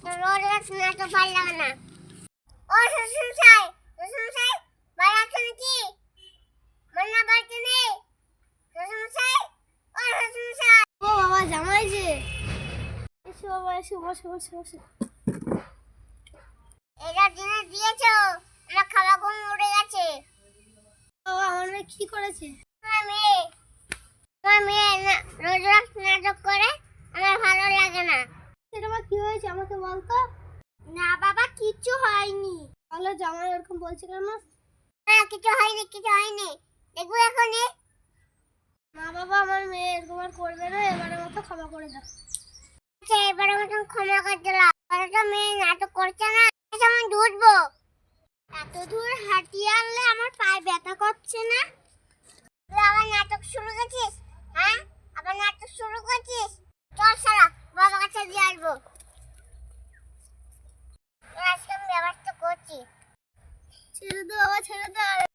রোজ রোজ নাটক ভালো লাগে না। ও শ্বশুরমশাই, শ্বশুরমশাই ভালো আছেন কি? মন্না বাড়িতে নেই? শ্বশুরমশাই, ও শ্বশুরমশাই। ও বাবা, জামাই যে। এসো বাবা, এসো, বসো বসো বসো। এটা জিনিস দিয়েছো, আমার খাওয়া ঘুম উড়ে গেছে। বাবা, আমার মেয়ে কি করেছে? আমার মেয়ে রোজ রোজ নাটক করে, আমার ভালো লাগে না। সেটা আবার কি হয়েছে আমাকে বলতো? না বাবা, কিচ্ছু হয়নি। তাহলে জামাই এরকম বলছে কেন? না, কিছু হয়নি, কিছু হয়নি। দেখবো এখনই। না বাবা, আমার মেয়ে এরকম আর করবে না, এবারের মতো ক্ষমা করে দাও। আচ্ছা, এবারের মতন ক্ষমা করে দিলাম। আর তো মেয়ে নাটক করছে না, আমি ঢুকবো। এত দূর হাঁটিয়ে আনলে আমার পায়ে ব্যথা করছে না? তুই আবার নাটক শুরু করছিস? হ্যাঁ, আবার নাটক শুরু করছিস? চল সারা, বাবার কাছে দিয়ে আসবো। আজকে আমি ব্যবস্থা করছি। ছেড়ে দাও বাবা, ছেড়ে দাও।